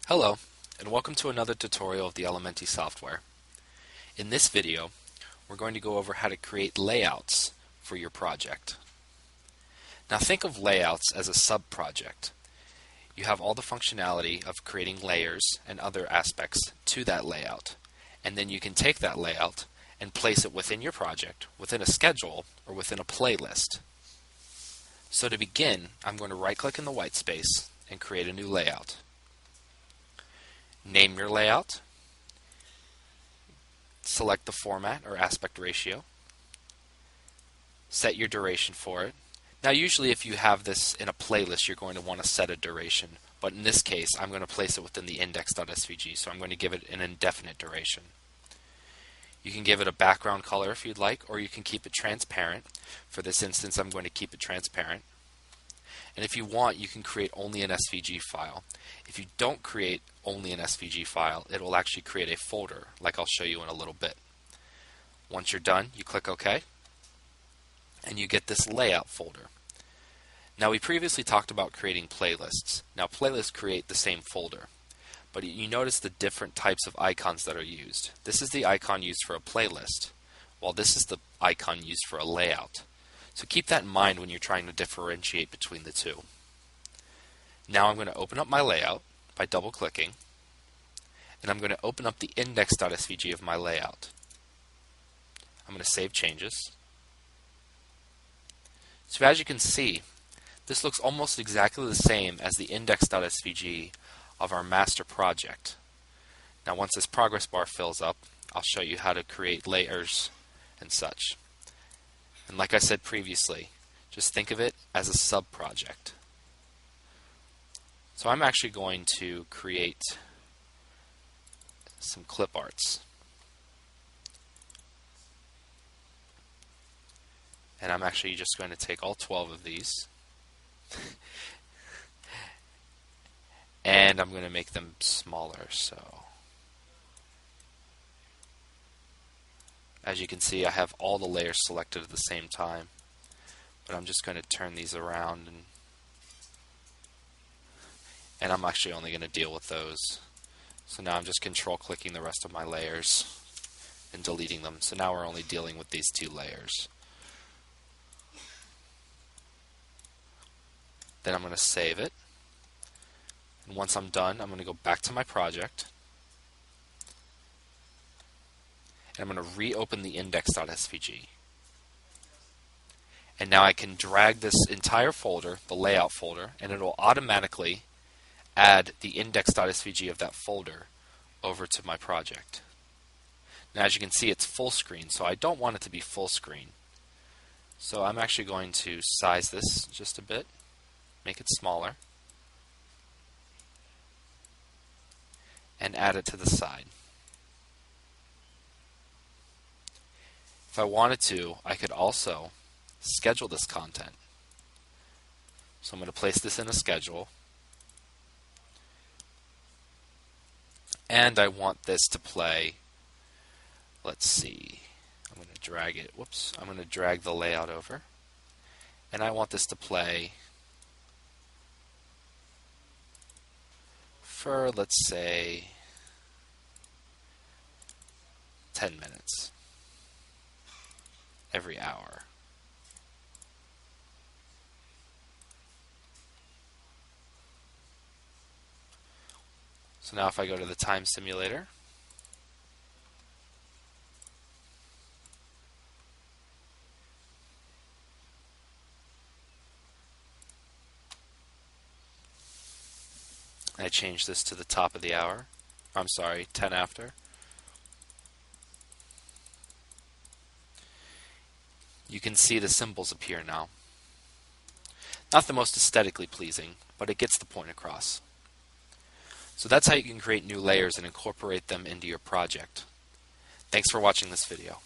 Hello, and welcome to another tutorial of the Elementi software. In this video, we're going to go over how to create layouts for your project. Now think of layouts as a sub-project. You have all the functionality of creating layers and other aspects to that layout, and then you can take that layout and place it within your project, within a schedule, or within a playlist. So to begin, I'm going to right-click in the white space and create a new layout. Name your layout, select the format or aspect ratio, set your duration for it. Now usually if you have this in a playlist you're going to want to set a duration, but in this case I'm going to place it within the index.svg, so I'm going to give it an indefinite duration. You can give it a background color if you'd like, or you can keep it transparent. For this instance I'm going to keep it transparent. And if you want, you can create only an SVG file. If you don't create only an SVG file, it will actually create a folder, like I'll show you in a little bit. Once you're done, you click OK, and you get this layout folder. Now we previously talked about creating playlists. Now playlists create the same folder, but you notice the different types of icons that are used. This is the icon used for a playlist, while this is the icon used for a layout. So keep that in mind when you're trying to differentiate between the two. Now I'm going to open up my layout by double-clicking, and I'm going to open up the index.svg of my layout. I'm going to save changes. So as you can see, this looks almost exactly the same as the index.svg of our master project. Now once this progress bar fills up, I'll show you how to create layers and such. And like I said previously, just think of it as a sub-project. So I'm actually going to create some clip arts. And I'm actually just going to take all 12 of these and I'm going to make them smaller. So as you can see, I have all the layers selected at the same time, but I'm just going to turn these around, and I'm actually only going to deal with those. So now I'm just control clicking the rest of my layers and deleting them. So now we're only dealing with these two layers. Then I'm going to save it. And once I'm done, I'm going to go back to my project. And I'm going to reopen the index.svg. And now I can drag this entire folder, the layout folder, and it will automatically add the index.svg of that folder over to my project. Now as you can see, it's full screen, so I don't want it to be full screen. So I'm actually going to size this just a bit, make it smaller, and add it to the side. If I wanted to, I could also schedule this content. So I'm going to place this in a schedule. And I want this to play, let's see, I'm going to drag it, I'm going to drag the layout over. And I want this to play for, let's say, 10 minutes. Every hour. So now if I go to the time simulator, I change this to the top of the hour, 10 after. You can see the symbols appear now. Not the most aesthetically pleasing, but it gets the point across. So that's how you can create new layers and incorporate them into your project. Thanks for watching this video.